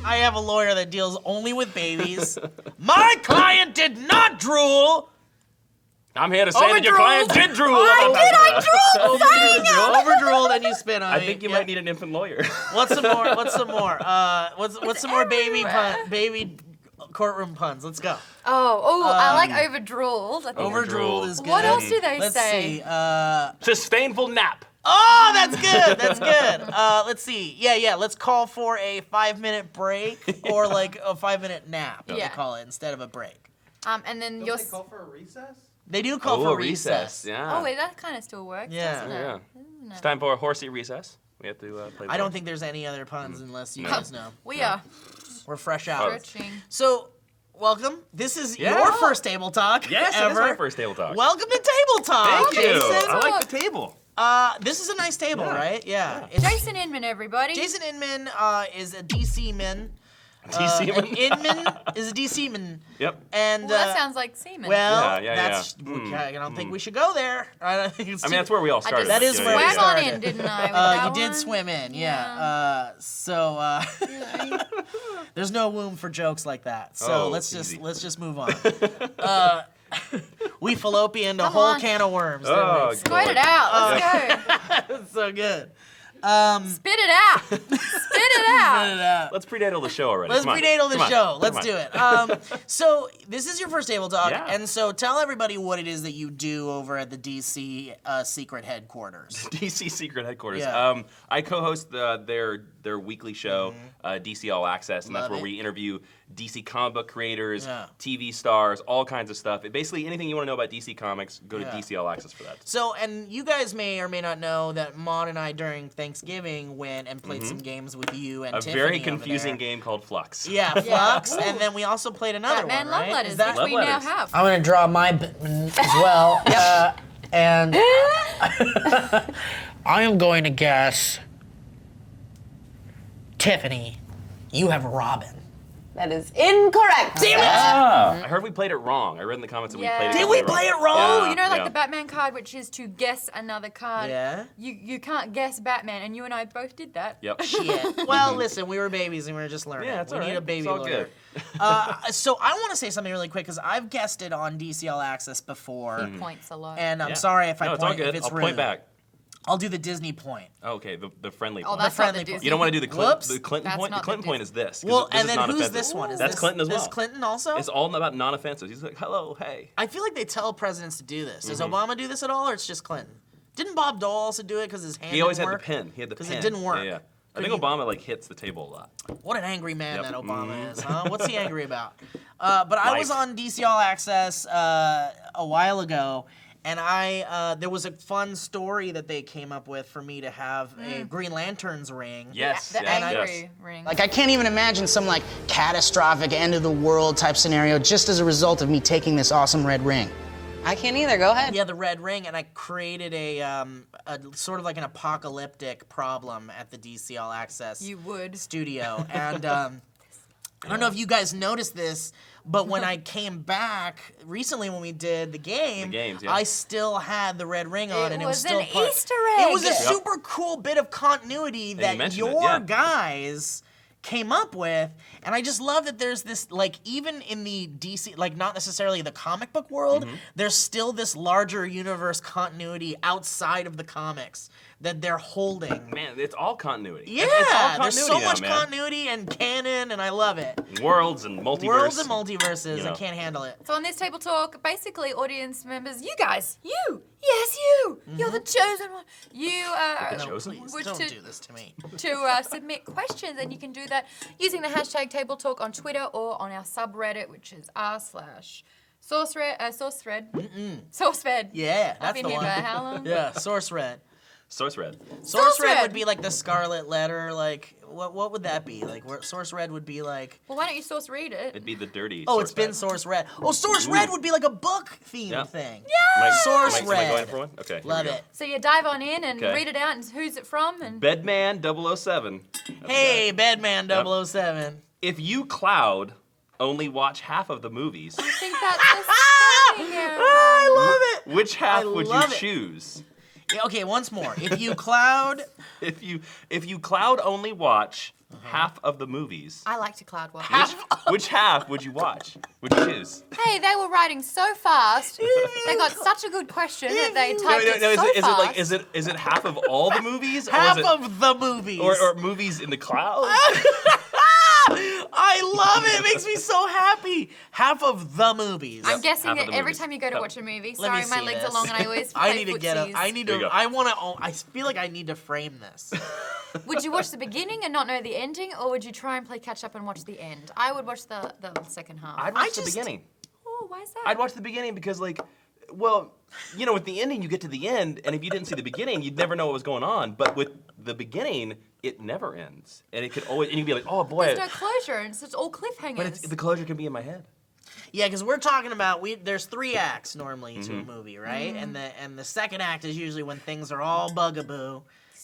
I have a lawyer that deals only with babies. My client did not drool. I'm here to say that your client did drool. I drooled. Overdrooled and you spit on it. I think you might need an infant lawyer. What's some more? What's some more baby courtroom puns? Let's go. I like overdrooled. Overdrooled is good. What else do they Let's say? see. Sustainful nap. Oh, that's good. That's good. Let's see. Yeah. Let's call for a 5-minute break or like a 5-minute nap. Yeah. They call it instead of a break. And then Don't they call for a recess? They do call for recess. Yeah. Oh, wait, that kind of still works, doesn't it? Yeah. Isn't It's it? time for a horsey recess. We have to play. I don't think there's any other puns unless you guys know. We are We're fresh out. stretching. So, welcome. This is your first table talk Yes, ever. it is my first table talk. Welcome to Table Talk, Thank you. Jason. I like the table. This is a nice table, right? Yeah. It's- Jason Inman, everybody. Jason Inman is a DC man. DC man? Inman is a DC man. Yep. And Well, that sounds like semen. well, Yeah. that's. I don't think we should go there. I don't think it's. I mean, that's where we all started. That is where we swam started. on in, didn't I? with that You did one? swim in, yeah. There's no room for jokes like that. So Oh, let's easy. just move on. We fallopianed a Come whole on. can of worms. Oh, Squirt it out. Let's go. It's so good. Spit it out. Spit it out. Let's predatal the show already. Let's Come on. predatal the Come on. show. Let's Come do on. it. So this is your first table talk, Yeah. and so tell everybody what it is that you do over at the DC secret headquarters. DC Secret Headquarters. Yeah. I co-host their weekly show, DC All Access, and Love that's where it. we interview DC comic book creators, Yeah. TV stars, all kinds of stuff. Basically, anything you want to know about DC Comics, go to Yeah. DC All Access for that. So, and you guys may or may not know that Maude and I during Thanksgiving went and played some games with you and A Tiffany very over confusing there. game called Flux. Yeah, Flux, and then we also played another Batman one, love right? letters, Is that which we Love now letters. have. I'm gonna draw my Batman as well, and I am going to guess, Tiffany, you have Robin. That is incorrect. Damn it! I heard we played it wrong. I read in the comments that we Yeah. played it Did we completely play it wrong. wrong? Yeah, You know, like yeah. the Batman card, which is to guess another card. Yeah. You can't guess Batman, and you and I both did that. Yep. Shit. Well, listen, we were babies and we were just learning. Yeah, it's we all need right. a baby It's all lawyer. good. So I want to say something really quick because I've guessed it on DCL Access before, Points a lot. and I'm Yeah. sorry if I No, it's point all good. if it's I'll rude. point back. I'll do the Disney point. Okay, the friendly oh, point. that's friendly not the point. You don't want to do the Whoops. Clinton That's point? The not the Clinton point is Disney. this. 'cause Well, this and is then not who's offensive. this one? Is That's this, Clinton as well. Is Clinton also? It's all about non-offensive. He's like, hello, hey. I feel like they tell presidents to do this. Mm-hmm. Does Obama do this at all, or it's just Clinton? Didn't Bob Dole also do it because his hand He always didn't had work? the pen. He had the pen. Because it didn't work. Yeah. I But think he- Obama like hits the table a lot. What an angry man Yep. that Obama Mhm. is, huh? What's he angry about? But I was Life. on DC All Access a while ago, and there was a fun story that they came up with for me to have a Green Lantern's ring. Yes. The yes, angry yes. ring. Like, I can't even imagine some, like, catastrophic end-of-the-world type scenario just as a result of me taking this awesome red ring. I can't either. Go ahead. Yeah, the red ring, and I created a sort of like an apocalyptic problem at the DC All Access You would. studio. And I don't know if you guys noticed this, but when I came back recently when we did the game, games, yeah. I still had the red ring on, It and it was was still an part. Easter It was a egg. Yep. super cool bit of continuity you that mentioned it, your yeah. guys came up with, and I just love that there's this, like, even in the DC, like, not necessarily the comic book world, Mm-hmm. there's still this larger universe continuity outside of the comics that they're holding. Man, it's all continuity. Yeah, It's all there's so continuity now, much man. continuity and canon, and I love it. Worlds and multiverse. Worlds and multiverses, You know. I can't handle it. So on this table talk, basically audience members, you guys, yes you, you're the chosen one. You The chosen one? Please would don't to- do this to me. to submit questions, and you can do that using the hashtag Table Talk on Twitter or on our subreddit, which is r/SourceFed. SourceFed. Yeah, I've that's been the here one. for how long? Yeah, Source Red. Source Red. Source Red Red. would be like the Scarlet Letter. Like, what would that be? Like, Source Red would be like. Well, why don't you source read it? It'd be the dirty. Oh, Source it's been Red. Source Red. Oh, Source Red would be like a book themed Yeah. thing. Mike, Source Mike, am I going Red. for one? Okay. here we Love go. it. So you dive on in and Okay. read it out and who's it from and Bedman 007. Hey, Bedman 007. If you, Cloud, only watch half of the movies, I think that's a thing. I love it. which half I would you love it. choose? Yeah, okay, once more. If you Cloud. If you Cloud only watch half of the movies, I like to cloud watch. which half would you watch? Would you choose? Hey, they were writing so fast. They got such a good question that they typed it so is it fast. like is it half of all the movies? Half or is it, of the movies. or movies in the cloud? I love it. It makes me so happy. Half of the movies. I'm guessing half of that the every movies. time you go to watch a movie, Let me sorry, my see legs this. are long and I always play I need to get footsies. I need There to. you go. I want to. I feel like I need to frame this. Would you watch the beginning and not know the ending, or would you try and play catch up and watch the end? I would watch the second half. I'd watch I the just- beginning. Oh, why is that? I'd watch the beginning because, like, well, you know, with the ending, you get to the end, and if you didn't see the beginning, you'd never know what was going on. But with the beginning, it never ends, and it could always, and you'd be like, oh boy. There's no closure, and it's all cliffhangers. But the closure can be in my head. Yeah, because we're talking about there's 3 acts normally to a Mm-hmm. movie, right? And the second act is usually when things are all bugaboo,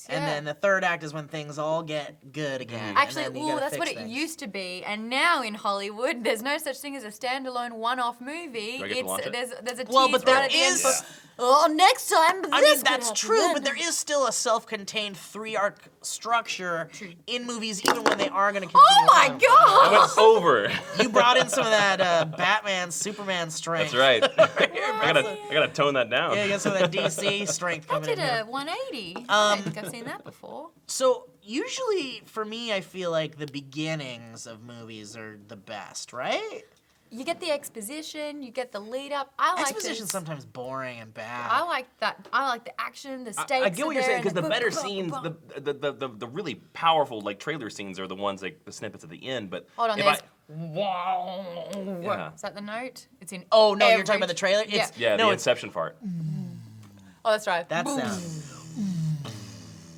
and Yeah. then the third act is when things all get good again. and Actually, then you ooh, gotta that's fix what it things. used to be, and now in Hollywood, there's no such thing as a standalone one-off movie. Do I get to watch it? There's a Well, tease but there right at the end is- for, oh, next time. I this mean, could that's happen." true, but there is still a self-contained 3-arc structure in movies, even when they are going to continue. Oh my on. I god! went over. You brought in some of that Batman, Superman strength. That's right. I gotta tone that down. Yeah, you got some of that DC strength I coming did in. here. a 180. I don't think I've seen that before. So usually, for me, I feel like the beginnings of movies are the best, right? You get the exposition, you get the lead up. I like Exposition's this. sometimes boring and bad. I like that. I like the action, the stakes. I get what you're saying because the better scenes, the. the really powerful like trailer scenes are the ones like the snippets at the end. But Hold on, if there's. Yeah. Is that the note? It's in. Oh no, you're every- talking about the trailer. Yeah. It's, yeah, no, the it's, Inception part. Oh, that's right. that sound.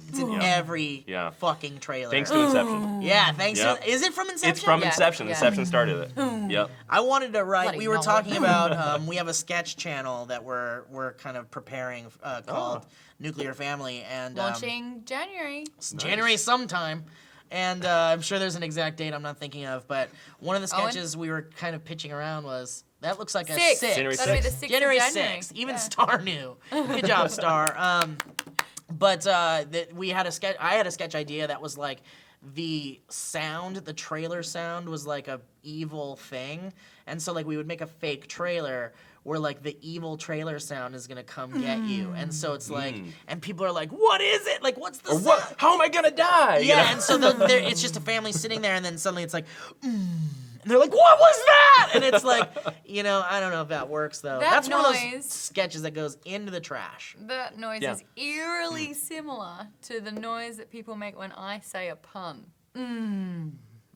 It's in every Yeah. fucking trailer. Thanks to Inception. Yeah, thanks. Yeah. To, is it from Inception? It's from Yeah, Inception. yeah. Inception started it. Yep. I wanted to write. Bloody We were Maude. talking about. We have a sketch channel that we're kind of preparing called Nuclear Family, and Launching January. January sometime. And I'm sure there's an exact date I'm not thinking of, but one of the Owen? sketches we were kind of pitching around was that looks like a 6. 6. January That'll be the 6th. 6th January of January. 6th. Even Yeah. Star knew. Good job, Star. But we had a sketch. I had a sketch idea that was like the sound, the trailer sound was like a evil thing, and so like we would make a fake trailer where like the evil trailer sound is gonna come get you, and so it's like, and people are like, "What is it? Like, what's the Or sound?" what? How am I gonna die? You Yeah, know? and so it's just a family sitting there, and then suddenly it's like, and they're like, "What was that?" And it's like, I don't know if that works though. That That's one of noise- those sketches that goes into the trash. That noise Yeah. is eerily similar to the noise that people make when I say a pun.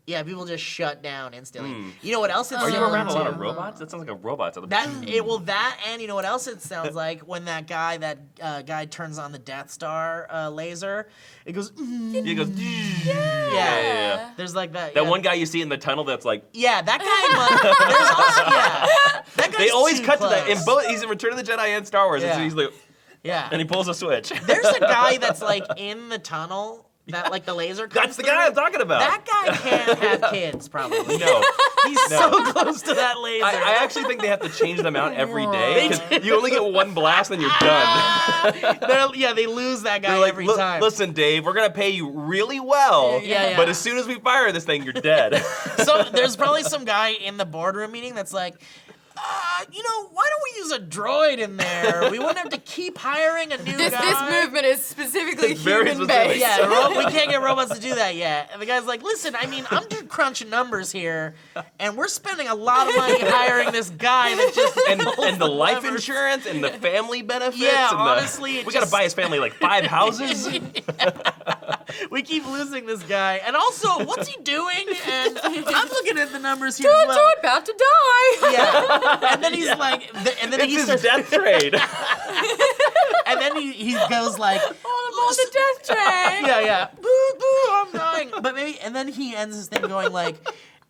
Yeah, people just shut down instantly. You know what else it's Are you similar around a lot to? of robots? That sounds like a robot. That and you know what else it sounds like when that guy turns on the Death Star laser. It goes. It goes. Yeah. There's like that. That yeah. one guy you see in the tunnel that's like. Yeah, that guy. There's also That guy's They always too cut to that in close. both. He's in Return of the Jedi and Star Wars. Yeah. And so he's like, Yeah. and he pulls a switch. There's a guy that's like in the tunnel that like the laser comes That's the guy I'm through. talking about. That guy can't have kids, probably. No. He's so close to that laser. I actually think they have to change them out every day because you only get one blast and you're done. They lose that guy They're like, every "Look, time. listen, Dave, we're gonna pay you really well, Yeah. but as soon as we fire this thing, you're dead." So there's probably some guy in the boardroom meeting that's like, why don't we use a droid in there? We wouldn't have to keep hiring a new This guy. movement is specifically It's very human specific. based. Yeah, we can't get robots to do that yet. And the guy's like, listen, I mean, I'm just crunching numbers here, and we're spending a lot of money hiring this guy that just and the life levers. insurance and the family benefits. Yeah, and honestly, it we gotta just- buy his family like 5 houses. We keep losing this guy. And also, what's he doing? And I'm looking at the numbers here as well. About to die. Yeah. And then he's like, and then It's he his starts, death trade. and then he goes like, I'm on the death train. yeah. Boo, boo, I'm dying. But maybe, and then he ends his thing going like,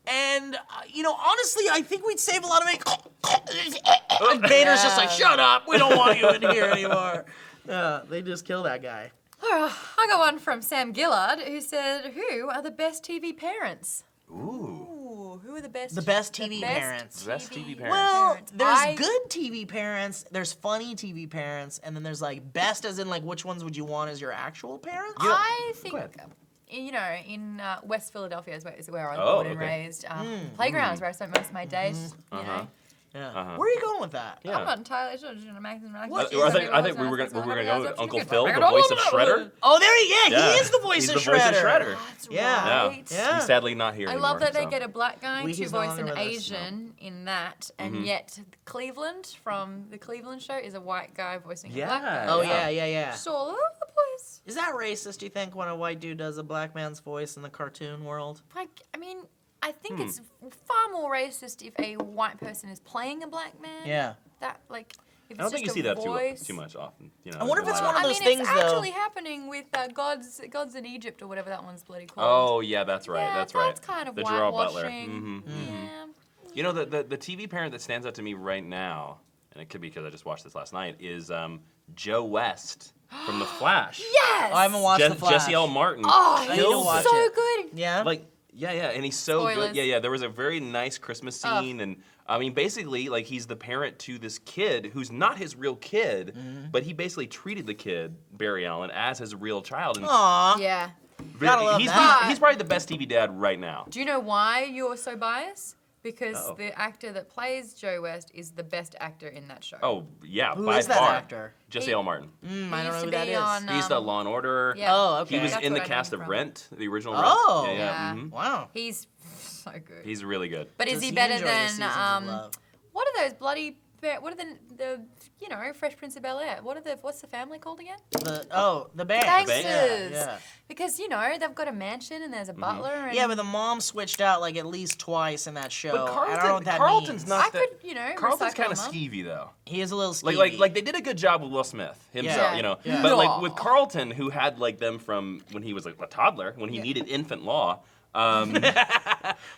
and, honestly, I think we'd save a lot of money. And Vader's just like, shut up. We don't want you in here anymore. They just kill that guy. I got one from Sam Gillard who said, "Who are the best TV parents?" Ooh. Ooh, who are the best? The best TV parents. Best TV parents. Well, parents. there's good TV parents, there's funny TV parents, and then there's like best as in like which ones would you want as your actual parents? I think ahead. in West Philadelphia is where I was Oh, born and okay. raised. Playground is where I spent most of my days. You know. Yeah. Where are you going with that? Yeah. I'm not entirely sure. I think we were gonna go with Uncle Phil, the voice of Shredder. Oh, he is the voice He's of the Shredder. voice of Shredder. That's Yeah. right. Yeah. He's sadly not here I anymore. love that they so. get a black guy to He's no voice longer an with us. Asian in that, and yet Cleveland from the Cleveland show is a white guy voicing a black Yeah. guy. Oh, yeah. So all over the place. Is that racist, do you think, when a white dude does a black man's voice in the cartoon world? I think it's far more racist if a white person is playing a black man. Yeah. That if it's I don't think you just see a that voice. too much often. I wonder if it's one of those it's things, though. actually happening with Gods in Egypt or whatever that one's bloody called. Oh yeah, that's right. Yeah, that's right. that's kind of the Gerard Butler. whitewashing. Yeah. You know, the TV parent that stands out to me right now, and it could be because I just watched this last night, is Joe West from The Flash. Yes. I haven't watched The Flash. Jesse L. Martin. Oh, I need to watch he's so it. good. Yeah? Yeah, and he's so Spoilers. good. Yeah. There was a very nice Christmas scene, and I mean, basically, like he's the parent to this kid who's not his real kid, but he basically treated the kid Barry Allen as his real child. And Aw. Yeah. Gotta love he's, that. he's probably the best TV dad right now. Do you know why you're so biased? Because Uh-oh. the actor that plays Joe West is the best actor in that show. Oh yeah, Who by is that far. actor? Jesse He- L. Martin. I don't He know used who to that be is. on, He's the Law and Order. Yeah. Oh, okay. He was That's in the what I know cast him of from. Rent, the original Oh. Rent. Yeah. Mhm. Wow. He's so good. He's really good. But is Does he he better enjoy the than Seasons of Love? what are those bloody what are the Fresh Prince of Bel-Air? What's the family called again? The band. Gangsters. Yeah. Because they've got a mansion and there's a butler and Yeah, but the mom switched out like at least twice in that show. But I don't know what that Carlton's means. not I that. could, Carlton's recycle kind of them up. skeevy though. He is a little skeevy. Like they did a good job with Will Smith himself, Yeah. you know. Yeah. But like No. with Carlton, who had like them from when he was like a toddler, when he needed infant law.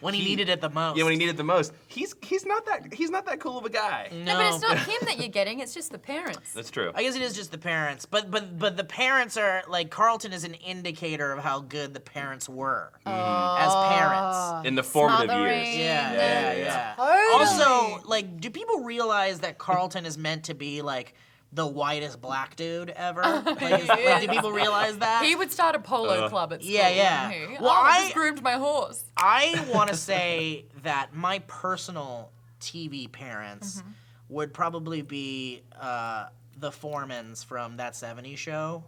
when he needed it the most. Yeah, when he needed the most. He's not that cool of a guy. No, but it's not him that you're getting, it's just the parents. That's true. I guess it is just the parents, but the parents are like Carlton is an indicator of how good the parents were as parents. In the formative Smothering. years. Yeah. Totally. Also, like, do people realize that Carlton is meant to be like the whitest black dude ever? Like, do people realize that? He would start a polo club at school. yeah. wouldn't he? Well, I just groomed my horse. I want to say that my personal TV parents would probably be the Foremans from That 70s Show.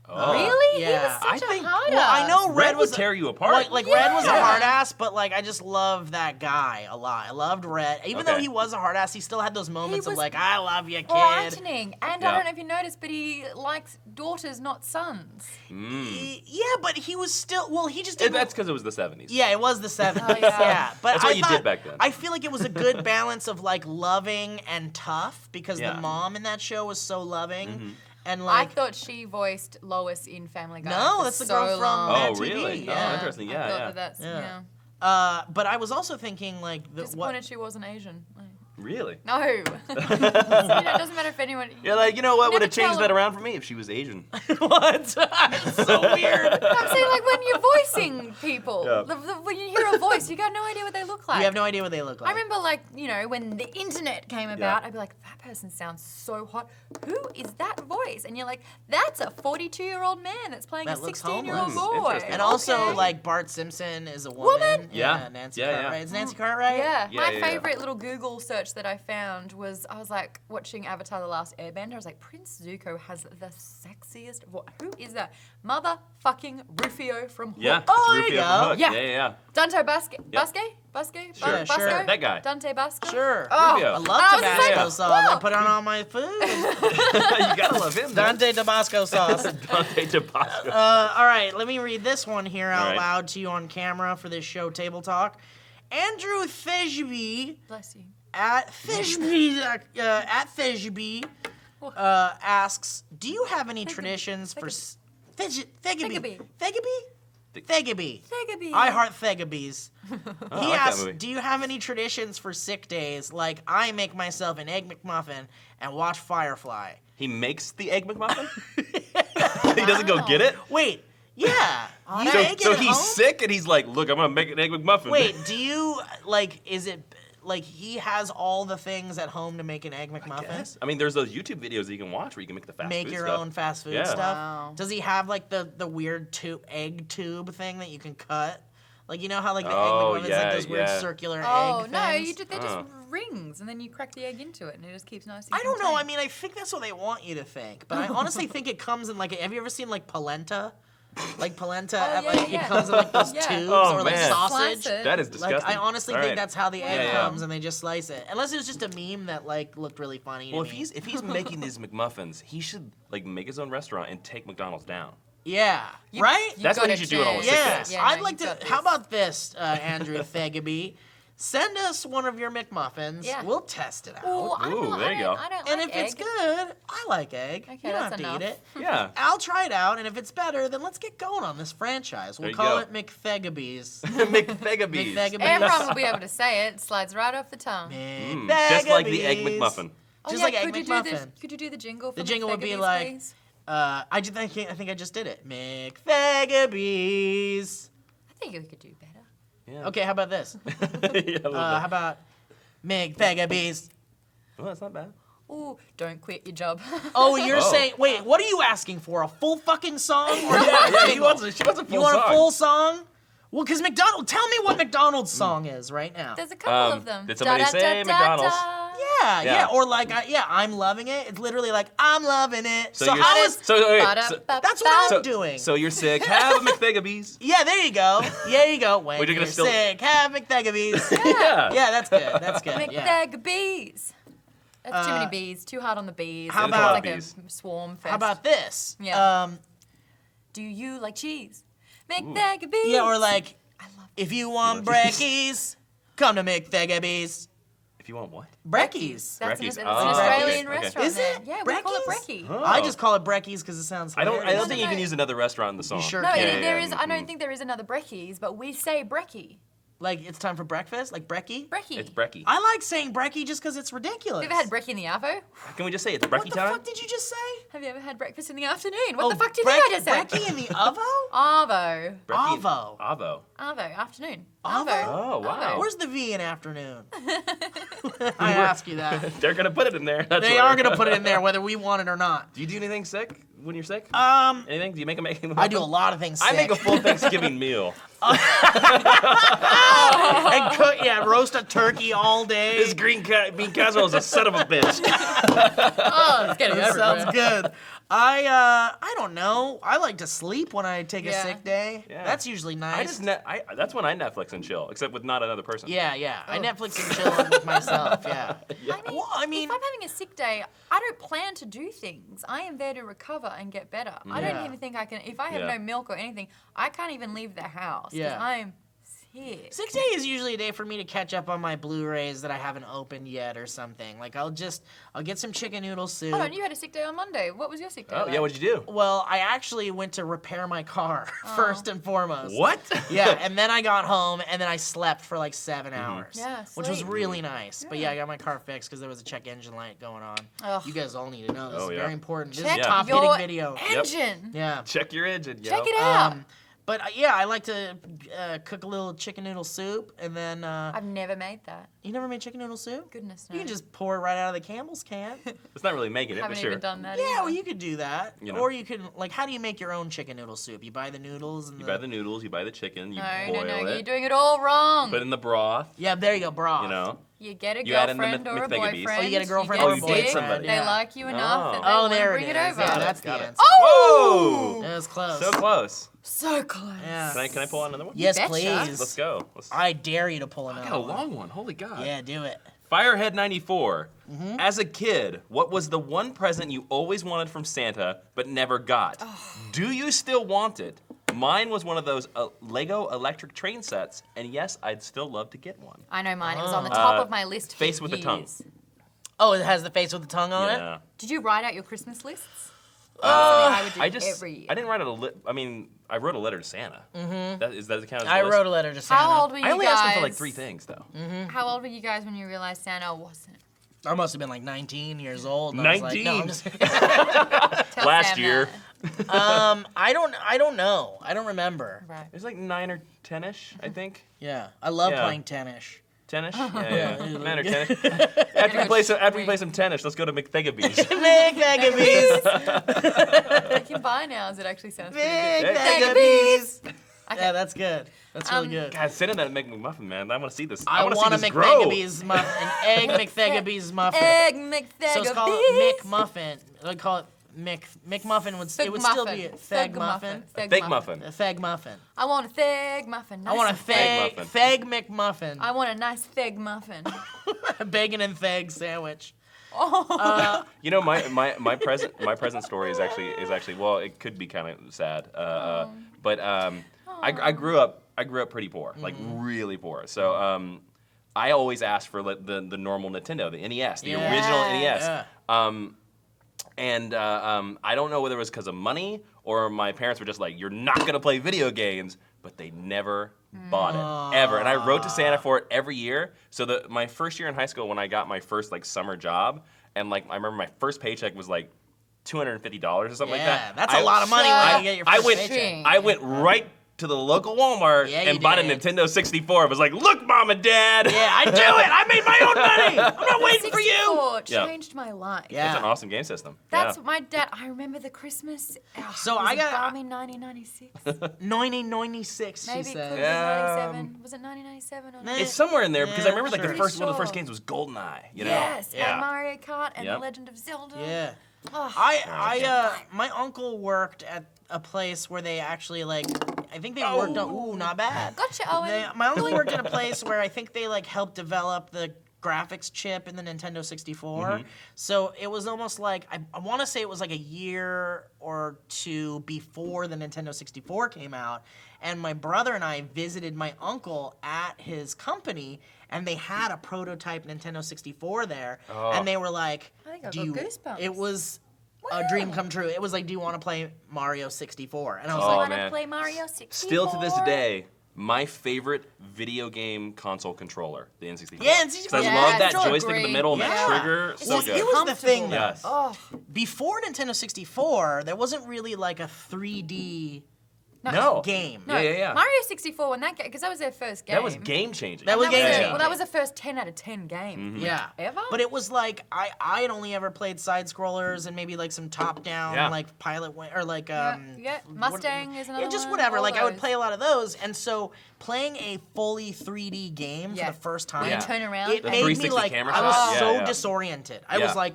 Oh. Really? yeah. He was I such think- a hard Well, I know Red Red would was tear you apart. Like Red was a Yeah. hard ass, but like I just loved that guy a lot. I loved Red, even though Okay. he was a hard ass. He still had those moments of was like, I love you, kid. frightening. And Yeah. I don't know if you noticed, but he likes daughters, not sons. Yeah, but he was still. Well, he just didn't. That's because it was the 70s. Yeah, it was the 70s. Oh, yeah. yeah. But That's what I you thought, did back then. I feel like it was a good balance of like loving and tough because Yeah. the mom in that show was so loving. And I like, thought she voiced Lois in Family Guy. No, for that's the so girl from long. Mad Oh, TV, really? yeah. Oh, interesting. I Yeah, thought yeah. that's, Yeah. yeah. but I was also thinking like, Disappointed she wasn't Asian. Like, Really? no. It doesn't matter if anyone. You're like, you know what would Never have changed tell that him. around for me if she was Asian. what? It's so weird. I'm saying, like, when you're voicing people, Yeah. when you hear a voice, you got no idea what they look like. You have no idea what they look like. I remember, like, when the internet came about, I'd be like, that person sounds so hot. Who is that voice? And you're like, that's a 42-year-old man that's playing That a looks 16-year-old homeless. boy. Interesting. And also, Okay. like, Bart Simpson is a woman. Yeah. Nancy Yeah, yeah. Cartwright. Is Nancy Cartwright? Yeah, Yeah, my yeah, yeah. favorite little Google search that I found was I was like watching Avatar: The Last Airbender. I was like, Prince Zuko has the sexiest voice. Who is that? Motherfucking Rufio from Hook. Yeah. Oh, it's there you Rufio go. from Hook. Yeah. Yeah. Dante Basque. Yep. Basque? Sure, Basco? sure. That guy. Dante Basque? Sure. Oh, Rufio. I love I was Tabasco like, sauce. I well, put it on all my food. You gotta love him. man. Dante Tabasco sauce. Dante Tabasco. All right, let me read this one here out All right. loud to you on camera for this show, Table Talk. Andrew Thejby Bless you. at Thejby asks, do you have any traditions for Thegby? Thegby. Thegby. Thegby. I heart Thegabys. Oh, I He like that asks, movie. do you have any traditions for sick days? Like I make myself an Egg McMuffin and watch Firefly. He makes the egg McMuffin? He doesn't go get it? Wait, yeah. You So, make it so at he's home? sick and he's like, look, I'm gonna make an egg McMuffin. Wait, do you like? Is it like he has all the things at home to make an egg McMuffin? Yes. I mean, there's those YouTube videos that you can watch where you can make the fast Make food your stuff. own fast food Yeah. stuff. Wow. Does he have like the weird egg tube thing that you can cut? Like you know how like the Oh, egg McMuffin's yeah, like those weird yeah. circular Oh egg no, things? they're just rings, and then you crack the egg into it, and it just keeps nice. And I don't know. I contained. mean, I think that's what they want you to think, but I honestly think it comes in like. Have you ever seen like polenta? Like polenta, Oh, at, yeah, like yeah. it comes in like those Yeah. tubes Oh, or like man. sausage. Slice it. That is disgusting. Like I honestly All think right. that's how the egg Yeah. comes, and they just slice it. Unless it was just a meme that like looked really funny. Well, to me. if he's making these McMuffins, he should like make his own restaurant and take McDonald's down. yeah, right. You That's what got he a should do it on chance. sick Yeah, days. Yeah, I'd no, like you to. got How this. about this, Andrew Thegeby? Send us one of your McMuffins. Yeah. We'll test it out. Ooh, I Ooh, don't, there I you don't, go. I don't And like if egg. it's good, I like egg. Okay, You don't have that's to eat enough. it. Yeah. I'll try it out, and if it's better, then let's get going on this franchise. We'll There you call go. it McThegabees. McThegabees. McThegabees. Everyone will be able to say it. It slides right off the tongue. Just like the egg McThegabees. McMuffin. Oh, Just yeah, like egg could you McMuffin. could you do the jingle? For The jingle would be McThegabees, like, please? I think I just did it. McThegabees. I think you could do better. Yeah. Okay, how about this? Yeah, a little How bit. about McThegabees? Well, that's not bad. Ooh, don't quit your job. Oh, you're Oh. saying, wait, what are you asking for? A full fucking song? Or Yeah, she wants a full You want song. a full song? Well, because tell me what McDonald's song is right now. There's a couple of them. did somebody say McDonald's? Yeah, Yeah. or like, I'm loving it. It's literally like, I'm loving it. So, you're- how is, okay, that's what I'm doing. So you're sick. Have a McThegabees. Yeah, there you go. There you go. When Wait, you're you're gonna still- sick, have McThegabees. Yeah. Yeah, that's good. That's good. Yeah. McThegabees. That's too many bees. Too hard on the bees. how It's about- like bees. a swarm fest? How about this? Yeah. Do you like cheese? McThegabees. Yeah, or like, I love if you want brekkies, come to McThegabees. If you want what? Brekkies. That's Brekkies. an Oh, Australian okay. restaurant. Is there. it? Yeah, we call it Brekkies? brekkie. I just call it brekkies because it sounds I hilarious. don't think you no. can use another restaurant in the song. sure No, can. Yeah, there yeah, is. I don't think there is another brekkies, but we say brekkie. Like, it's time for breakfast? Like brekkie? Brekkie. It's brekkie. I like saying brekkie just because it's ridiculous. Have you ever had brekkie in the arvo? Can we just say it's What brekkie the time? fuck did you just say? Have you ever had breakfast in the afternoon? What Oh, the fuck do you think I just said? Brekkie in the ovo? Arvo. Brekkie- Avo. Avo. Arvo. Afternoon. Avo? Oh, wow. Where's the V in afternoon? I ask you that. They're gonna put it in there. That's They where. are going to put it in there whether we want it or not. Do you do anything sick when you're sick? Anything? Do you make a I do a lot of things I make a sick. full Thanksgiving meal. And cook, roast a turkey all day. This bean casserole is a son of a bitch. Oh, it's getting That everywhere. sounds good. I don't know. I like to sleep when I take a Yeah. sick day. Yeah. That's usually nice. That's when I Netflix and chill, except with not another person. Yeah. I Netflix and chill with myself. Yeah. I mean, if I'm having a sick day, I don't plan to do things. I am there to recover and get better. I Yeah. don't even think I can. If I have Yeah. no milk or anything, I can't even leave the house. 'Cause Yeah. I'm sick. Sick day is usually a day for me to catch up on my Blu-rays that I haven't opened yet or something. Like I'll get some chicken noodle soup. Hold on, you had a sick day on Monday. What was your sick day? Oh, like? yeah, what'd you do? Well, I actually went to repair my car first and foremost. What? Yeah, and then I got home and then I slept for like 7 hours. Yeah, which was sleep. really nice. But yeah, I got my car fixed because there was a check engine light going on. Ugh. You guys all need to know this. Oh, is yeah. very important. This Check is a top your hitting video. engine. Yeah. Check your engine, yo. Check it out. But yeah, I like to cook a little chicken noodle soup, and then I've never made that. you never made chicken noodle soup? Goodness You no. can just pour it right out of the Campbell's can. It's not really making it, haven't but sure. even done that. Yeah, either. well, you could do that. You know. Or you can, like, how do you make your own chicken noodle soup? You buy the noodles and You buy the noodles, you buy the chicken, you boil No, it, you're doing it all wrong. put in the broth, Yeah, there you go, broth. you know. You get a You add in the girlfriend or a McThegabees. boyfriend. Oh, you get a girlfriend you or a get boyfriend. sick, Somebody. They Yeah. like you enough that they Oh, want to there bring it it is. over. Yeah, that's the Got it. answer. Whoa! It was close. So close. So close. Yeah. Can I pull out another one? Yes, betcha. please. Let's go. I dare you to pull I another got a one. long one. Holy God. Yeah, do it. Firehead 94. Mm-hmm. As a kid, what was the one present you always wanted from Santa but never got? Do you still want it? Mine was one of those Lego electric train sets, and yes, I'd still love to get one. I know mine. It was on the top of my list for face with the tongue. years. Oh, it has the face with the tongue on it? Yeah. Did you write out your Christmas lists? I would do I just, every year. I didn't write I wrote a letter to Santa. Mm-hmm. Does that count as I a list? wrote a letter to Santa. How old were you I only guys? asked him for like 3 things, though. How old were you guys when you realized Santa wasn't? I must have been like 19 years old. And I was like, no, 19? I'm just Tell Last Sam year. that. I don't know. I don't remember. Right. It was like 9 or 10-ish, I think. Yeah, I love Yeah. playing tennis. Tennis? Yeah. Manor tennis. After we play some tennis, let's go to McThegabees. McThegabees. I can buy now, as it actually sounds pretty good. McThegabees. Okay. Yeah, that's good. That's really good. God, send in that McMuffin, man. I want to see this. I want want a to see this grow. McThegabees muffin, an egg McThegabees muffin. Egg McThegabees. So it's called McMuffin. I'd call it McMuffin. It would still be a Theg muffin. Theg muffin. A Theg muffin. I want a Theg muffin. Nice I want a Theg muffin. Theg McMuffin. I want a nice Theg muffin. A bacon and Theg sandwich. You know, my present story is actually well, it could be kind of sad. But I grew up pretty poor, like really poor. So I always asked for the normal Nintendo, the NES, the original NES. Yeah. I don't know whether it was because of money or my parents were just like, you're not gonna play video games, but they never bought it, ever. And I wrote to Santa for it every year. So my first year in high school, when I got my first like summer job, and like I remember my first paycheck was like $250 or something like that. That's a lot of money when you get your first paycheck. I went right to the local Walmart and bought a Nintendo 64. I was like, look, Mom and Dad. Yeah, I do it. I made my own money. I'm not waiting for you. 64 changed my life. Yeah. It's an awesome game system. That's my dad. I remember the Christmas. So I got balmy 1996. 1996. Maybe She it could said. have been 97. Was it 1997 or not? It's somewhere in there because I remember like sure. one of the first games was GoldenEye. You know? Yes, Yeah. and Mario Kart and The Legend of Zelda. Yeah. Oh, My uncle worked at a place where they actually like, I think they worked on, ooh, not bad. Gotcha, Owen. My uncle worked at a place where I think they like helped develop the graphics chip in the Nintendo 64. So it was almost like, I want to say it was like a year or two before the Nintendo 64 came out. And my brother and I visited my uncle at his company, and they had a prototype Nintendo 64 there. And they were like, I think I got goosebumps. it was a dream come true. It was like, do you want to play Mario 64? And I was Oh, like, Want man. to play Mario 64? Still to this day, my favorite video game console controller, the N64. Yeah, N64. 'Cause I Yeah, love that still joystick in the agree. middle and that Yeah. trigger. So Well, good. it was the thing though. Yes. Oh, Before Nintendo 64, there wasn't really like a 3D No. game. no. Yeah. Mario 64 when that because that was their first game. That was game changing. That was game changing. Well, that was the first 10 out of 10 game. Yeah. Ever? But it was like I had only ever played side scrollers and maybe like some top down Yeah. like Pilot or like Yeah, Mustang is another yeah, just one, whatever. all Like I would those. play a lot of those, and so playing a fully 3D game Yeah. for the first time, When you turn around. it The made me 360 like camera I was shot? Yeah, so yeah. disoriented. I Yeah. was like,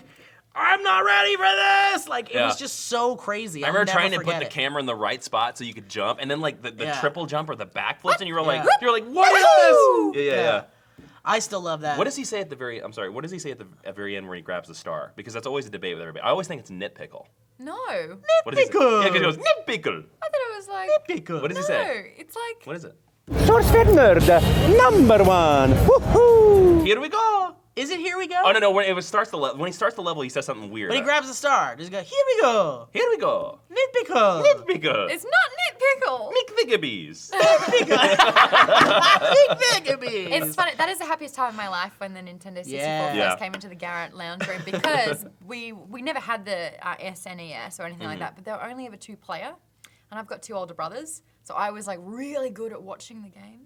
I'm not ready for this. Like it Yeah. was just so crazy. I I'll remember never trying to put forget the it. camera in the right spot so you could jump, and then like the Yeah. triple jump or the backflips, and you were like, Yeah. what is this? Yeah. I still love that. What does he say at the very? I'm sorry. What does he say at the very end where he grabs the star? Because that's always a debate with everybody. I always think it's nitpickle. No. What does he say? Nitpickle. Yeah, because he goes nitpickle. I thought it was like. Pickle. What does he No, say? it's like. What is it? SourceFedNERD, #1. Woohoo! Here we go. Is it Here We Go? Oh no, when he starts the level, he says something weird. When he grabs the star, does he go, here we go. Here we go. Nitpickle. Nitpickle. It's not nitpickle. McVigabees. Nitpickabees. It's funny. That is the happiest time of my life when the Nintendo 64 Yeah. Yeah. first came into the Garrett lounge room because we never had the SNES or anything like that, but they were only ever 2-player, and I've got 2 older brothers, so I was like really good at watching the games.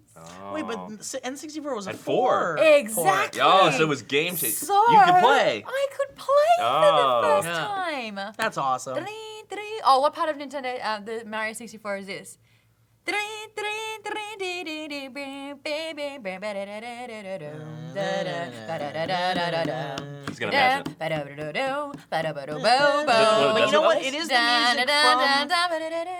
Wait, but N64 was a At 4. 4. Exactly. Oh, so it was game changing. So You could play. I could play for Oh. the first Yeah. time. That's awesome. Oh, what part of Nintendo, the Mario 64 is this? He's gonna match it. But you know what? It is the music from...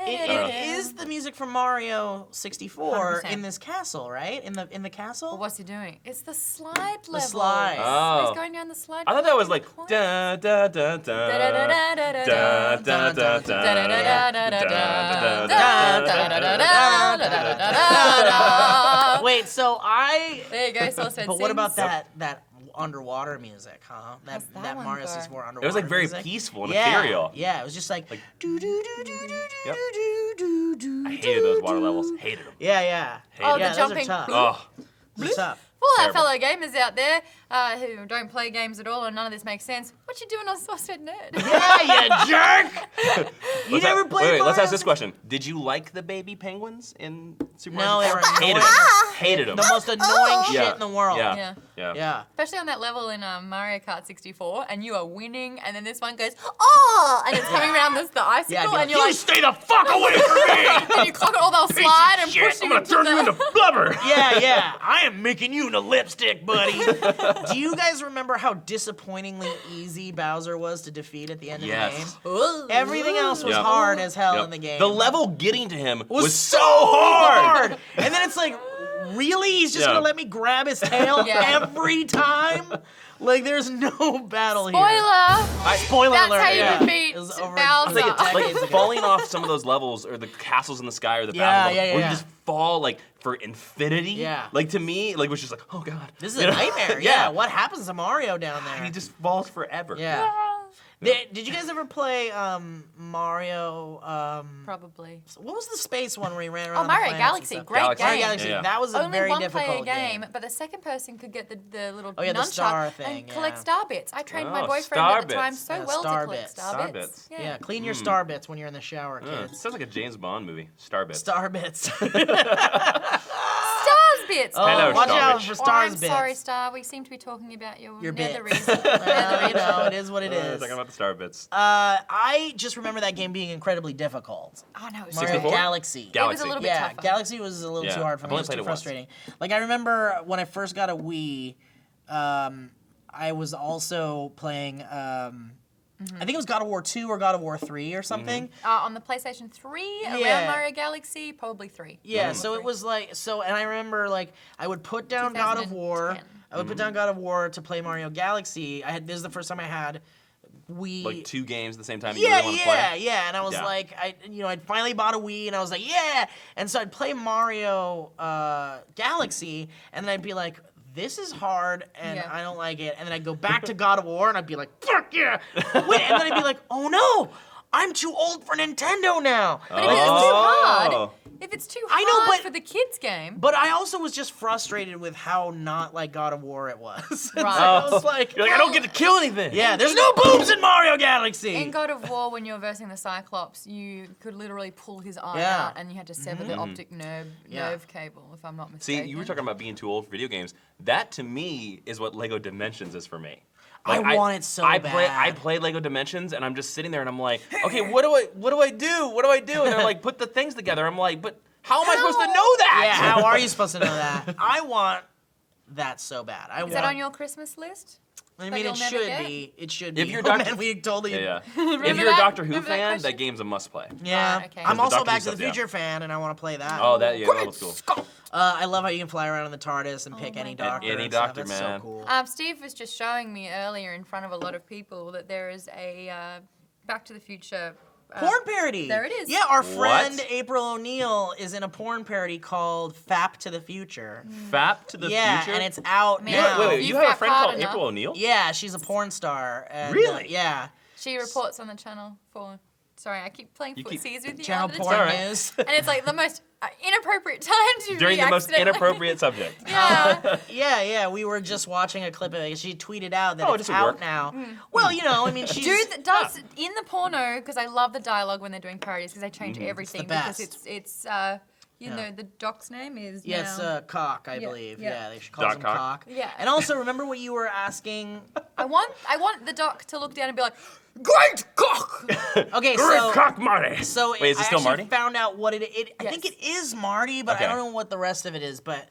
It is the music from Mario 64 100%. in this castle, right? In the castle? What's he doing? It's the slide level. slide. Oh. He's going down the slide. I thought that was like collecting da da da da da da da da da. Wait, so I... There you go, SourceFed But what about sings. that underwater music, huh? What's That that one Mario for? 64 underwater It was like very music. peaceful and Yeah, ethereal. yeah, it was just like... Yep. I I hated those water levels. Hated them. Yeah, yeah. Hated Oh, yeah, the those jumping. are tough. Oh, Those are tough. For all our Terrible. fellow gamers out there who don't play games at all and none of this makes sense, what you doing on SourceFedNERD? Yeah, you jerk! You never played Wait, let's Mario? ask this question. Did you like the baby penguins in Super No, Mario? they were Hated annoying. them. Hated them. The most annoying shit in the world. Yeah. Yeah. Especially on that level in Mario Kart 64, and you are winning, and then this one goes, oh, and it's coming around the icicle, Yeah, and you're like, Stay the fuck away from me! and you clock it all, they'll slide and push I'm you gonna turn you into blubber. Yeah. I am making you into lipstick, buddy. Do you guys remember how disappointingly easy Bowser was to defeat at the end of the game? Everything else was Yep. hard as hell Yep. in the game. The level getting to him was so hard. And then it's like, really? He's just Yeah. gonna let me grab his tail Yeah. every time? Like, there's no battle here. spoiler! Spoiler That's alert. how you yeah. defeat It was over Bowser. decades Like ago. falling off some of those levels, or the castles in the sky, or the Yeah, battle, yeah, where yeah. you just fall like for infinity. Yeah. Like to me, like was just like, oh god, This is a nightmare. Yeah. Yeah. What happens to Mario down there? He just falls forever. Yeah. Did you guys ever play Mario? Probably. What was the space one where he ran around? Oh, the Mario planets and Galaxy, stuff? great Galaxy. game. Mario Galaxy. Yeah. That was a Only very one difficult player game, but the second person could get the little Oh, yeah, the nunchuck star thing, and collect yeah. star bits. I trained my Oh, boyfriend star at the time bits. so Yeah, well star to collect bits. star Star bits. bits. Yeah, clean your star bits when you're in the shower, kids. Sounds like a James Bond movie. Starbits. Star bits. Stars bits. Hello, watch Star out Bitch. for Oh, stars I'm bits. sorry, Star. We seem to be talking about your bits. netheries. Well, you know, it is what it is. Talking about the Starbits. I just remember that game being incredibly difficult. Oh no, it's Mario 64? Galaxy. It was Galaxy. a little bit Yeah, tougher. Galaxy was a little Yeah, too hard for I've me. It only was played too it once. frustrating. Like, I remember when I first got a Wii, I was also playing, I think it was God of War 2 or God of War 3 or something. On the PlayStation 3, Yeah. around Mario Galaxy, probably 3. Yeah, so it was like, and I remember, like, I would put down God of War. 2010. I would put down God of War to play Mario Galaxy. This is the first time I had Wii. Like 2 games at the same time you Yeah, really want to play? yeah. And I was Yeah. like, I'd finally bought a Wii, and I was like, yeah. And so I'd play Mario Galaxy, and then I'd be like, this is hard, and Yeah. I don't like it. And then I'd go back to God of War, and I'd be like, fuck yeah. Wait, and then I'd be like, oh no, I'm too old for Nintendo now. But if it's too hard, if it's too I know, hard but- for the kids game, But I also was just frustrated with how not like God of War it was. And so Right. I was like, You're like, I don't get to kill anything. yeah, there's no boobs in Mario Galaxy. in God of War, when you were versing the Cyclops, you could literally pull his eye Yeah. out, and you had to sever the optic nerve cable, if I'm not See, mistaken. you were talking about being too old for video games. That to me is what Lego Dimensions is for me. I want it so I bad. play Lego Dimensions, and I'm just sitting there, and I'm like, okay, what do I do? What do I do? And they're like, put the things together. I'm like, but how am I supposed to know that? Yeah, how are you supposed to know that? I want that so bad. Is that on your Christmas list? I that mean, you'll it never should get? be. It should be. If you're Oh, Dr. man, we totally. Yeah. If Remember you're a that? Doctor Who Remember that fan, question? that game's a must play. Yeah. Right, okay. I'm The also Doctor Back Who to the stuff, yeah. Future fan, and I want to play that. Oh, that was cool. I love how you can fly around in the TARDIS and pick my any God. doctor. Any and stuff. doctor, That's man. So cool. Steve was just showing me earlier in front of a lot of people that there is a Back to the Future Porn parody. there it is. Yeah, our friend What? April O'Neil is in a porn parody called "Fap to the Future." Fap to the Yeah, future. and it's out Man, now. Wait, You you have a fap friend hard called enough. April O'Neil? Yeah, she's a porn star. And, Really? Yeah. She reports on the Channel 4. Sorry, I keep playing You keep- footsies with you. Channel under the porn all right. news. And it's like the most inappropriate time to During be the most accidentally- inappropriate subject. Yeah. Yeah. We were just watching a clip of it. She tweeted out that Oh, it's does it out work? now. Well, you know, I mean, she's. Dude that does in the porno, because I love the dialogue when they're doing parodies because they change everything best. because it's you know, the doc's name is Yes, now. Cock, I Yeah, believe. yeah. Yeah, they should call Doc him Cock. Cock. Yeah. And also, remember what you were asking? I want the doc to look down and be like, "Great cock." Okay, Great so. cock, Marty. So Wait, is it I still actually Marty? found out what I Yes. think it is Marty, but Okay. I don't know what the rest of it is. But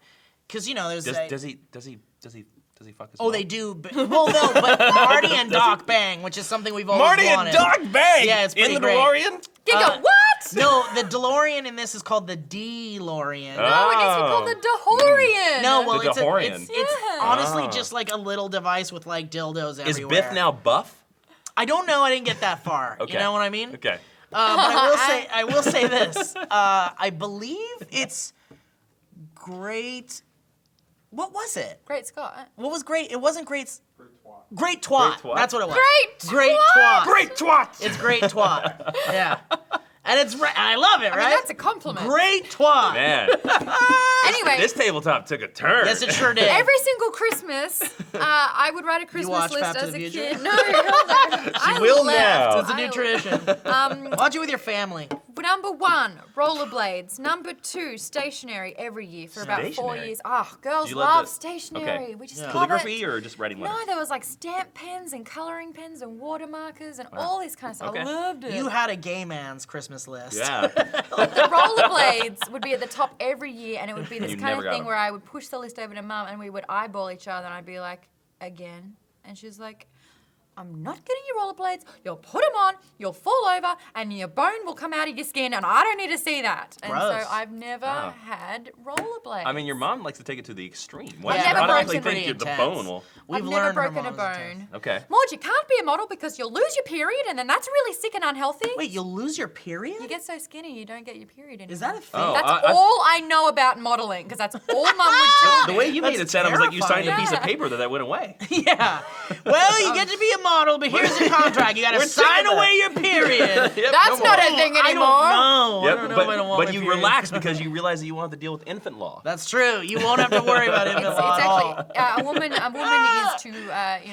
because you know, there's Does he fuck his oh mom? they do. Well, no, but Marty and Doc bang, which is something we've always Marty and wanted. Doc bang. Yeah, it's pretty in the great. DeLorean. You go, what? No, the DeLorean in this is called the DeLorean. Oh, it needs to be called the DeHorian. No, well, The it's DeHorian. it's Yeah. honestly just like a little device with like dildos Is everywhere. Biff now buff? I don't know. I didn't get that far. Okay. You know what I mean? Okay. But I will say this. I believe it's great. What was it? Great Scott. What was great? It wasn't great. Great twat. Great twat. That's what it was. Great twat. Great twat. It's great twat. Yeah. And it's right. I love it, I right? mean, that's a compliment. Great twat. Man. Anyway, Anyway. This tabletop took a turn. Yes, it sure did. Every single Christmas, I would write a Christmas watch list Back to as the a Future? kid. No, hell no. I will left. now. It's a new tradition. Watch it with your family. Number 1, rollerblades. Number 2, stationery every year for about 4 Stationery? years. Oh, girls you love love the- stationery. Okay. We just love Calligraphy it. or just writing letters? No, there was like stamp pens and coloring pens and watermarkers and all this kind of stuff. Okay. I loved it. You had a gay man's Christmas list. Yeah. The rollerblades would be at the top every year, and it would be this You kind never of got thing them. where I would push the list over to Mum, and we would eyeball each other, and I'd be like, again? And she's like, I'm not getting you rollerblades. You'll put them on, you'll fall over, and your bone will come out of your skin, and I don't need to see that. And Gross. so I've never had rollerblades. I mean, your mom likes to take it to the extreme. Why I've do you never automatically broken think pretty the intense. bone will? We've I've never learned broken a hormones and bone. Okay. Maud, you can't be a model because you'll lose your period, and then that's really sick and unhealthy. Wait, you'll lose your period? You get so skinny, you don't get your period anymore. Is that a thing? Oh, That's I- all I know about modeling, because that's all Mum would tell The me. way you made That's it sound, it was like you signed a terrifying. piece of paper that went away. Yeah. Well, you get to be a model, but here's your contract. You got to We're sign sick of away your period. Yep, That's no not more. a thing I anymore. don't know. Yep, I don't know if I don't want but my you period. relax because you realize that you won't have to deal with infant law. That's true. You won't have to worry about it It's at all. actually a woman is to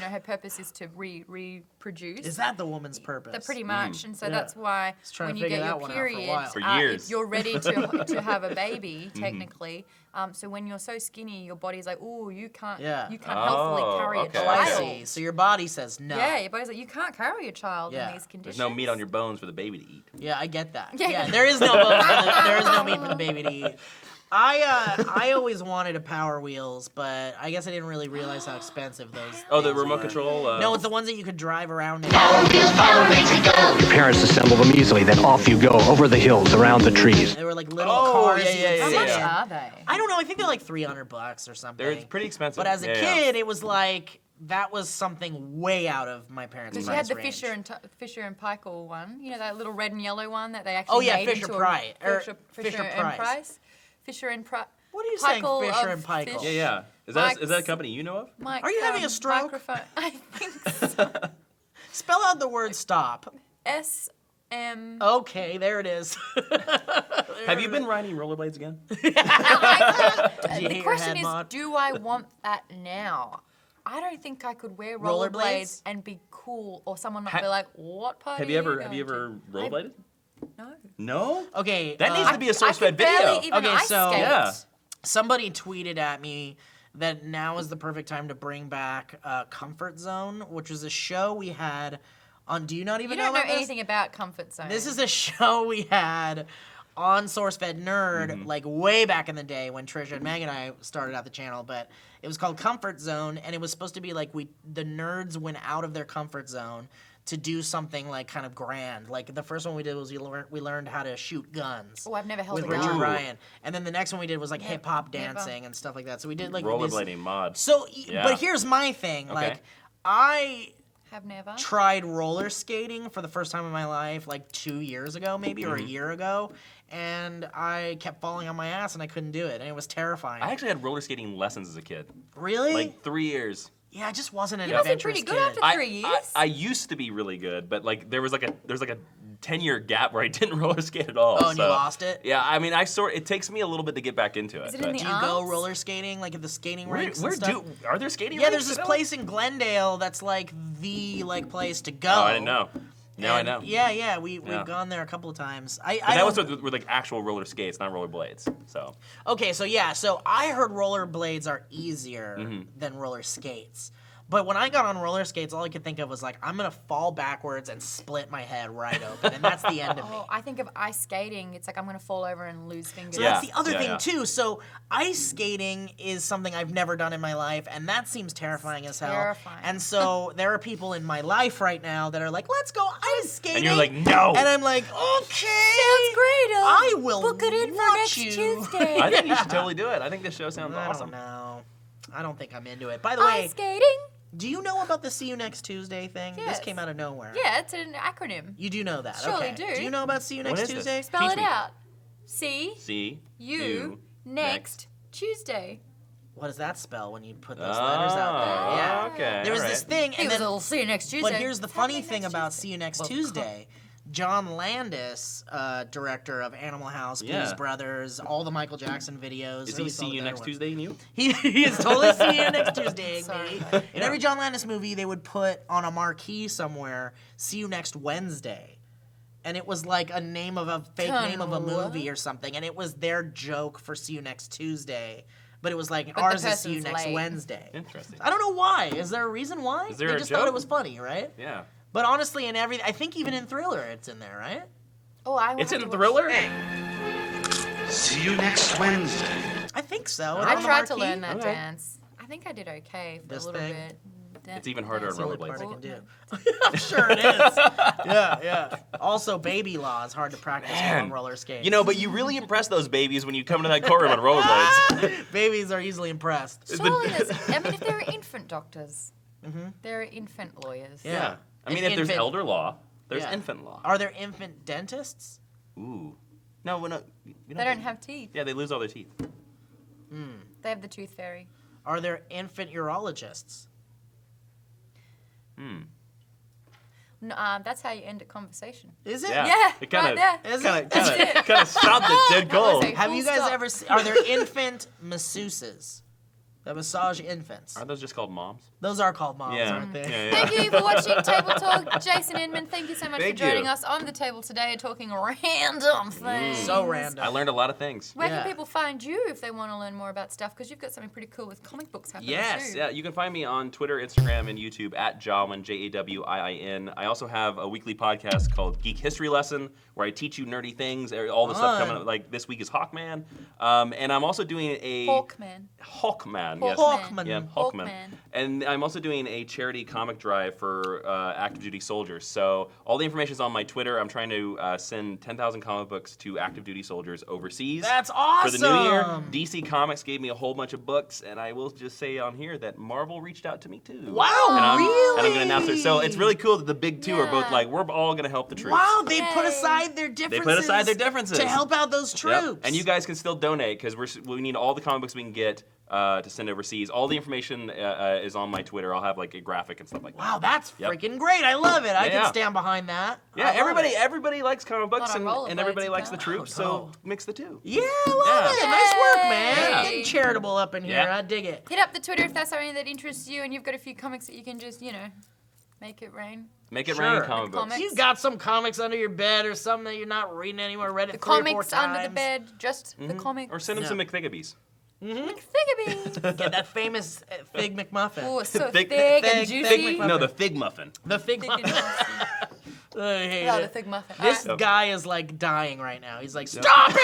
her purpose is to reproduce. Is that the woman's purpose? Pretty much, and so Yeah. that's why trying when to you figure get that your one out for a period, while. For years. if you're ready to have a baby, technically. So when you're so skinny, your body's like, "Ooh, you can't healthily Oh, carry okay. a Oh, I child." see. So your body says no. Yeah, your body's like, "You can't carry a child Yeah. in these conditions." There's no meat on your bones for the baby to eat. Yeah, I get that. Yeah. Yeah, there is no bones for there is no meat for the baby to eat. I always wanted a Power Wheels, but I guess I didn't really realize how expensive those. Oh, the things remote were. control. No, it's the ones that you could drive around in. Your parents assemble them easily, then off you go, over the hills, around the trees. They were like little Oh, cars. yeah, you yeah, could yeah, How sit much in. yeah. are they? I don't know. I think they're like $300 or something. They're pretty expensive. But as a Yeah, yeah. kid, it was like that was something way out of my parents' Because price you had the range. Fisher and Paykel one, that little red and yellow one that they actually Oh, yeah, made Fisher into Price, a or Fisher Fisher and Price. Price. Fisher and Price. What are you saying, Fisher and Paykel? Fish. Yeah, yeah. Is that a company you know of? Mike, Are you having a stroke? Microphone. I think so. Spell out the word stop. SM. Okay, there it is. Have you been riding rollerblades again? Did you The hit your question head, is, Maude? do I want that now? I don't think I could wear Rollerblades? rollerblades and be cool, or someone might be like, "What party Have you are ever going to?" rollerbladed? No. No. Okay. That needs to be a I SourceFed could video. barely even Okay, ice so- skate. Yeah. Somebody tweeted at me that now is the perfect time to bring back Comfort Zone, which was a show we had on. Do you not even You don't know about this? anything about Comfort Zone. This is a show we had on SourceFedNERD, like way back in the day when Trisha and Meg and I started out the channel, but it was called Comfort Zone, and it was supposed to be like the nerds went out of their comfort zone to do something like kind of grand. Like the first one we did was we learned how to shoot guns. Oh, I've never held with a Richard gun. Ryan, and then the next one we did was like hip hop never. dancing and stuff like that. So we did like these- Rollerblading mod. So, Yeah. but here's my thing, Okay. like I Have never. tried roller skating for the first time in my life like 2 years ago maybe or a year ago, and I kept falling on my ass and I couldn't do it, and it was terrifying. I actually had roller skating lessons as a kid. Really? Like 3 years. Yeah, I just wasn't an You must be adventurous pretty good kid. after 3 years. I used to be really good, but like there's like a 10-year gap where I didn't roller skate at all. Oh, and you lost it? Yeah, I mean, it takes me a little bit to get back into it. Is it in but- the Do you go arms? roller skating like at the skating Where rinks and stuff? are there skating Yeah, rinks there's this in LA? place in Glendale that's like the place to go. Oh, I didn't know. Now I And know. Yeah, we've Yeah. gone there a couple of times. But that was with like actual roller skates, not roller blades. So Okay, so yeah, so I heard roller blades are easier Mm-hmm. than roller skates. But when I got on roller skates, all I could think of was like, I'm gonna fall backwards and split my head right open, and that's the end of me. Oh, I think of ice skating. It's like I'm gonna fall over and lose fingers. So Yeah, that's the other yeah, thing yeah. too. So ice skating is something I've never done in my life, and that seems terrifying as hell. terrifying. And so there are people in my life right now that are like, "Let's go ice skating," and you're like, no. and I'm like, "Okay, Sounds great. I will book it in for watch next you." Tuesday. I think you should totally do it. I think this show sounds I awesome. don't know. I don't think I'm into it. By the way, Ice skating. do you know about the See You Next Tuesday thing? This Yes. came out of nowhere. Yeah, it's an acronym. You do know that. Surely okay. do. Do you know about See You Next is this? Tuesday? Spell Teach it me. out. See See you next Tuesday. What does that spell when you put those letters out there? Yeah. Okay. There was all this right. thing, He and was then all see you next Tuesday. but here's the It's funny happening thing next about Tuesday. See You Next Well, Tuesday. John Landis, director of Animal House, Blues Yeah. Brothers, all the Michael Jackson videos. Is really he saw See the You better Next ones. Tuesday, you? He is totally See You Next Tuesday. Sorry. Me. In every John Landis movie, they would put on a marquee somewhere, See You Next Wednesday. And it was like a name of a fake name of a movie or something. And it was their joke for See You Next Tuesday. But it was like, the ours is See You person's Next late. Wednesday. Interesting. I don't know why. Is there a reason why? Is there they a just joke? thought it was funny, right? Yeah. But honestly, in every, I think even in Thriller, it's in there, right? Oh, I It's in watch- Thriller? See you next Wednesday. I think so. I On the tried to marquee. learn that Okay. dance. I think I did okay for This a little thing? bit. It's even harder on That's the only part I rollerblades. can do. I'm sure it is. Yeah. Also, baby law is hard to practice on roller skates. You know, but you really impress those babies when you come into that courtroom on rollerblades. babies are easily impressed. Surely there's, I mean, if there are infant doctors, there are infant lawyers. Yeah. I mean, An if there's infant- elder law, there's Yeah. infant law. Are there infant dentists? Ooh. No, we're not. They don't have teeth. Yeah, they lose all their teeth. They have the tooth fairy. Are there infant urologists? No, that's how you end a conversation. Is it? Yeah. Yeah, It kind right of there. Is it? kind of stopped it dead cold. That was Have you Full guys stop. ever seen, are there infant masseuses that massage infants? Aren't those just called moms? Those are called moms, Yeah. aren't they? Yeah, yeah. Thank you for watching Table Talk. Jason Inman, thank you so much Thank for joining you. us on the table today, talking random things. So random. I learned a lot of things. Where Yeah. can people find you if they want to learn more about stuff? Because you've got something pretty cool with comic books happening Yes, too. yeah. You can find me on Twitter, Instagram, and YouTube at Jawin, Jawiin. I also have a weekly podcast called Geek History Lesson, where I teach you nerdy things. All the stuff coming up, like this week is Hawkman. And I'm also doing a... Hawkman. Hawkman, yes. Hawkman. Yeah, Hawkman. Hawkman. And I'm also doing a charity comic drive for active duty soldiers. So all the information is on my Twitter. I'm trying to send 10,000 comic books to active duty soldiers overseas. That's For the new year. awesome. DC Comics gave me a whole bunch of books, and I will just say on here that Marvel reached out to me too. Wow, And I'm really? going to announce it. So it's really cool that the big two are both Yeah. like, we're all going to help the troops. Wow, they put Yay. aside their differences. They put aside their differences. To help out those Yep. troops. And you guys can still donate because we need all the comic books we can get to send overseas. All the information is on my Twitter. I'll have like a graphic and stuff like that. Wow, that's Yep. freaking great. I love it. I Yeah. can stand behind that. Yeah, I love it. everybody likes comic books Not on and everybody rollerblades, likes the no. troops, Oh, no. so mix the two. Yeah, I love Yeah. it. Nice work, man. Yay. Getting charitable up in here. Yeah. I dig it. Hit up the Twitter if that's something that interests you and you've got a few comics that you can just, make it rain. Make it Sure. rain, comic books. Comics. You got some comics under your bed or something that you're not reading anywhere. Read it The 3 or 4 comics times. under the bed, just the comics. Or send them Yeah. some McThiggabees. Thiggaby. Get that famous Fig McMuffin. Oh, it's so Thick- thick thick and juicy. McMuffin. No, the Fig Muffin. The Fig Thick and Muffin. juicy. I hate No, the it. thick muffin. This Alright. guy is like dying right now. He's like, stop it!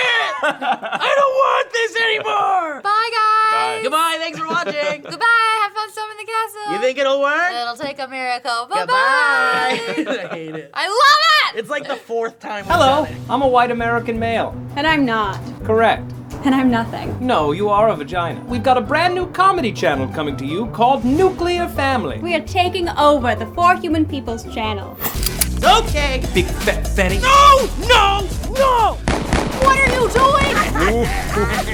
I don't want this anymore! Bye, guys. Bye. Goodbye, thanks for watching. Goodbye. Have fun storming the castle. You think it'll work? It'll take a miracle. Bye-bye. Goodbye. I hate it. I love it. It's like the 4th time we've Hello, done it. I'm a white American male. And I'm not. Correct. And I'm nothing. No, you are a vagina. We've got a brand new comedy channel coming to you called Nuclear Family. We are taking over the For Human People's channel. Okay. Big fat fatty. No! No! No! What are you doing?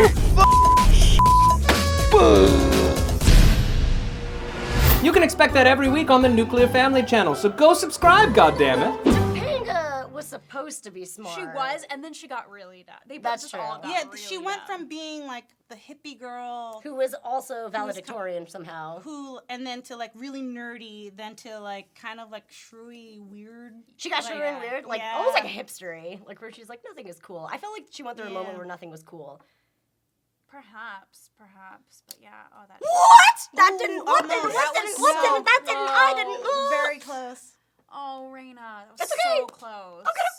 You can expect that every week on the Nuclear Family channel, so go subscribe, goddammit. Topanga was supposed to be smart. She was, and then she got really dumb. They That's just true. all got Yeah, really she went dumb. from being like the hippie girl Who was also valedictorian somehow. and then to like really nerdy, then to like kind of like shrewy, weird. She got like, shrewy and weird, like yeah. almost like hipstery, like where she's like nothing is cool. I felt like she went through a moment Yeah. where nothing was cool. Perhaps, but yeah. Oh, that. What? That didn't. Ooh, What almost. didn't? That What didn't? was What so didn't? That didn't. I didn't. Very close. Oh, Raina, that was It's okay. so close. I'm gonna